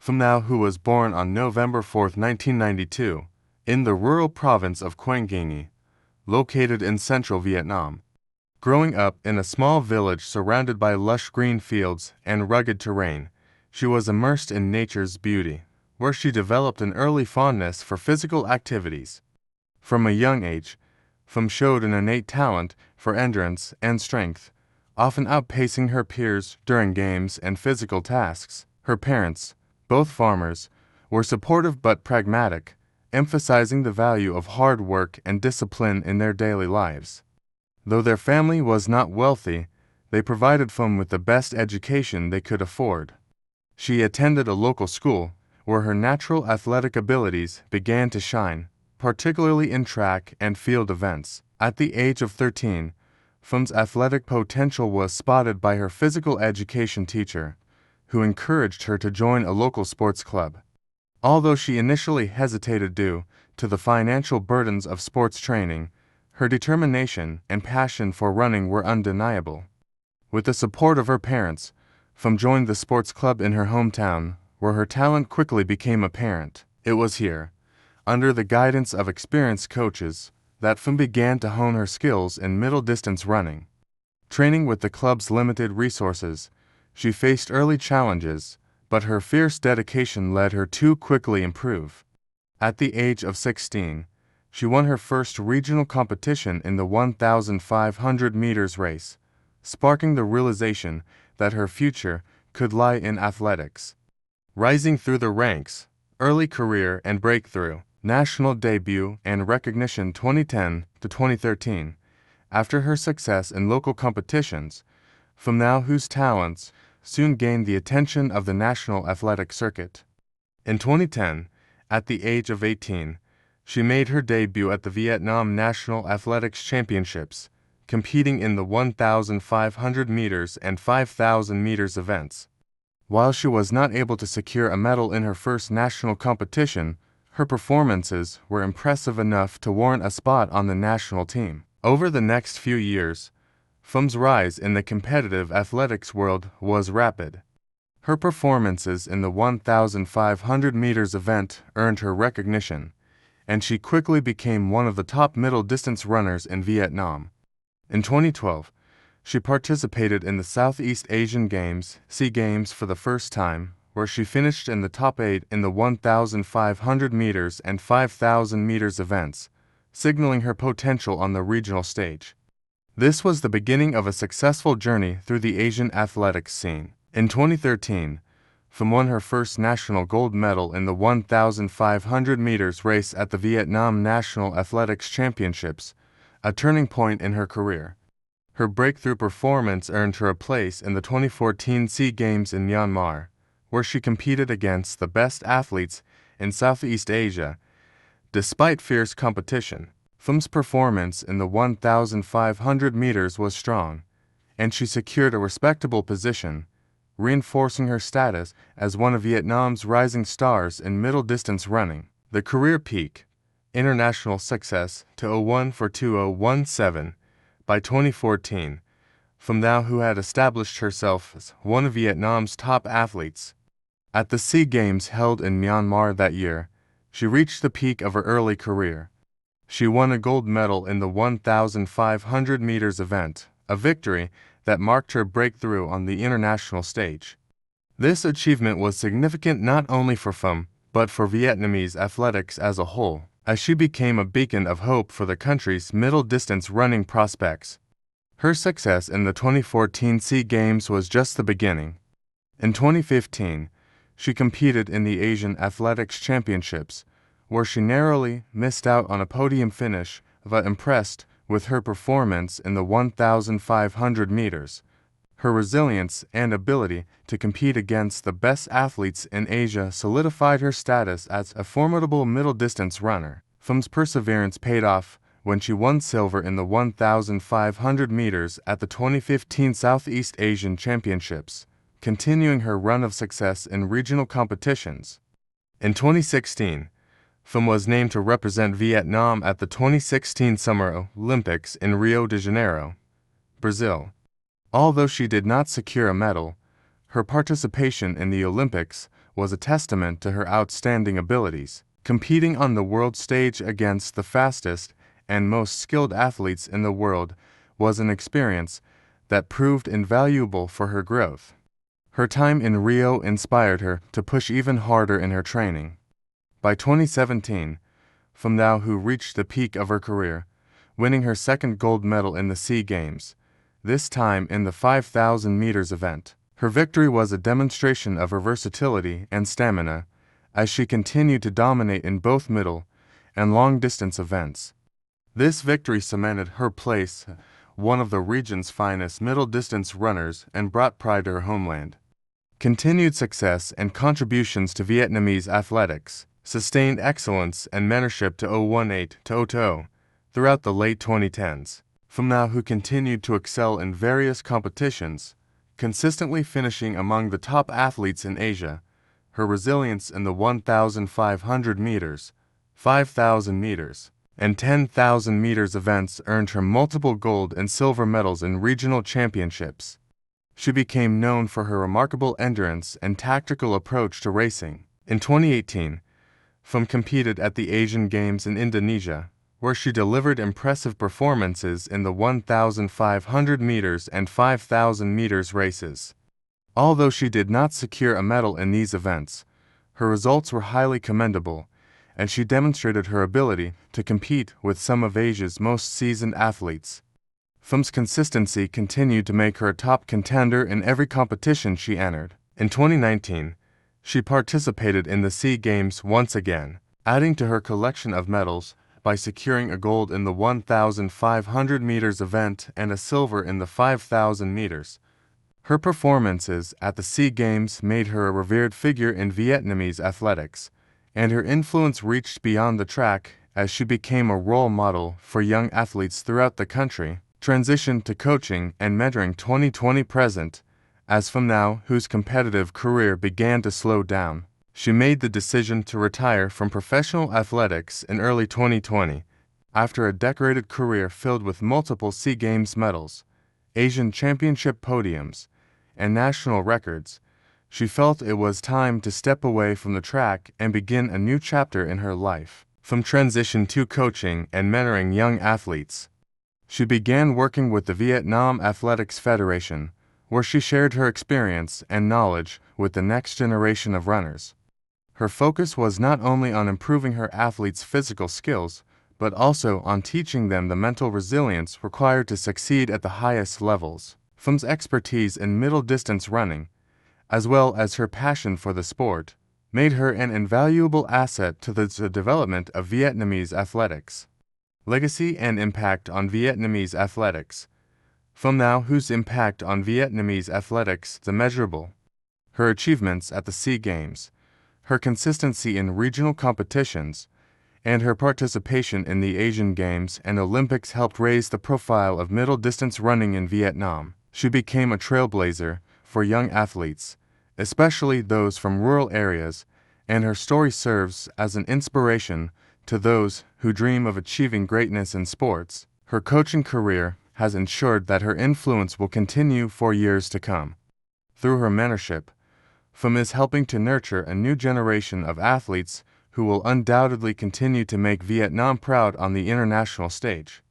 Pham, who was born on November 4, 1992, in the rural province of Quang Nguyen, located in central Vietnam. Growing up in a small village surrounded by lush green fields and rugged terrain, she was immersed in nature's beauty, where she developed an early fondness for physical activities. From a young age, Pham showed an innate talent for endurance and strength, often outpacing her peers during games and physical tasks. Her parents, both farmers, were supportive but pragmatic, emphasizing the value of hard work and discipline in their daily lives. Though their family was not wealthy, they provided Pham with the best education they could afford. She attended a local school, where her natural athletic abilities began to shine, particularly in track and field events. At the age of 13, Pham's athletic potential was spotted by her physical education teacher, who encouraged her to join a local sports club. Although she initially hesitated due to the financial burdens of sports training, her determination and passion for running were undeniable. With the support of her parents, Pham joined the sports club in her hometown, where her talent quickly became apparent. It was here, under the guidance of experienced coaches, that Pham began to hone her skills in middle-distance running. Training with the club's limited resources, she faced early challenges, but her fierce dedication led her to quickly improve. At the age of 16, she won her first regional competition in the 1,500 meters race, sparking the realization that her future could lie in athletics. Rising through the ranks, early career and breakthrough, national debut and recognition 2010 to 2013. After her success in local competitions, Pham, whose talents soon gained the attention of the national athletic circuit. In 2010, at the age of 18, she made her debut at the Vietnam National Athletics Championships, competing in the 1,500 meters and 5,000 meters events. While she was not able to secure a medal in her first national competition, her performances were impressive enough to warrant a spot on the national team. Over the next few years, Pham's rise in the competitive athletics world was rapid. Her performances in the 1,500 meters event earned her recognition, and she quickly became one of the top middle-distance runners in Vietnam. In 2012, she participated in the Southeast Asian Games, SEA Games, for the first time, where she finished in the top 8 in the 1,500 meters and 5,000 meters events, signaling her potential on the regional stage. This was the beginning of a successful journey through the Asian athletics scene. In 2013, Pham won her first national gold medal in the 1,500 meters race at the Vietnam National Athletics Championships, a turning point in her career. Her breakthrough performance earned her a place in the 2014 SEA Games in Myanmar, where she competed against the best athletes in Southeast Asia. Despite fierce competition, Pham's performance in the 1,500 meters was strong, and she secured a respectable position, reinforcing her status as one of Vietnam's rising stars in middle-distance running. The career peak, international success to 01 for 2017. By 2014, Pham, who had established herself as one of Vietnam's top athletes. At the SEA Games held in Myanmar that year, she reached the peak of her early career. She won a gold medal in the 1,500 meters event, a victory that marked her breakthrough on the international stage. This achievement was significant not only for Pham, but for Vietnamese athletics as a whole, as she became a beacon of hope for the country's middle-distance running prospects. Her success in the 2014 SEA Games was just the beginning. In 2015, she competed in the Asian Athletics Championships, where she narrowly missed out on a podium finish, but impressed with her performance in the 1,500 meters. Her resilience and ability to compete against the best athletes in Asia solidified her status as a formidable middle-distance runner. Pham's perseverance paid off when she won silver in the 1,500 meters at the 2015 Southeast Asian Championships, continuing her run of success in regional competitions. In 2016, Pham was named to represent Vietnam at the 2016 Summer Olympics in Rio de Janeiro, Brazil. Although she did not secure a medal, her participation in the Olympics was a testament to her outstanding abilities. Competing on the world stage against the fastest and most skilled athletes in the world was an experience that proved invaluable for her growth. Her time in Rio inspired her to push even harder in her training. By 2017, Phạm Thị Huệ reached the peak of her career, winning her second gold medal in the SEA Games, this time in the 5,000 meters event. Her victory was a demonstration of her versatility and stamina, as she continued to dominate in both middle and long-distance events. This victory cemented her place as one of the region's finest middle-distance runners and brought pride to her homeland. Continued success and contributions to Vietnamese athletics sustained excellence and mentorship to 018 throughout the late 2010s. Phạm Thị Huệ continued to excel in various competitions, consistently finishing among the top athletes in Asia. Her resilience in the 1,500 meters, 5,000 meters, and 10,000 meters events earned her multiple gold and silver medals in regional championships. She became known for her remarkable endurance and tactical approach to racing. In 2018, Phạm competed at the Asian Games in Indonesia, where she delivered impressive performances in the 1,500 meters and 5,000 meters races. Although she did not secure a medal in these events, her results were highly commendable, and she demonstrated her ability to compete with some of Asia's most seasoned athletes. Phams consistency continued to make her a top contender in every competition she entered. In 2019, she participated in the SEA Games once again, adding to her collection of medals by securing a gold in the 1,500 meters event and a silver in the 5,000 meters. Her performances at the SEA Games made her a revered figure in Vietnamese athletics, and her influence reached beyond the track as she became a role model for young athletes throughout the country. Transitioned to coaching and mentoring 2020 present, as Phạm Thị Huè's competitive career began to slow down. She made the decision to retire from professional athletics in early 2020, after a decorated career filled with multiple SEA Games medals, Asian Championship podiums, and national records. She felt it was time to step away from the track and begin a new chapter in her life. From transition to coaching and mentoring young athletes, she began working with the Vietnam Athletics Federation, where she shared her experience and knowledge with the next generation of runners. Her focus was not only on improving her athletes' physical skills, but also on teaching them the mental resilience required to succeed at the highest levels. Phams' expertise in middle-distance running, as well as her passion for the sport, made her an invaluable asset to the development of Vietnamese athletics. Legacy and impact on Vietnamese athletics. Phạm Thị Huè's impact on Vietnamese athletics is immeasurable. Her achievements at the SEA Games, her consistency in regional competitions, and her participation in the Asian Games and Olympics helped raise the profile of middle-distance running in Vietnam. She became a trailblazer for young athletes, especially those from rural areas, and her story serves as an inspiration to those who dream of achieving greatness in sports. Her coaching career has ensured that her influence will continue for years to come. Through her mentorship, Pham is helping to nurture a new generation of athletes who will undoubtedly continue to make Vietnam proud on the international stage.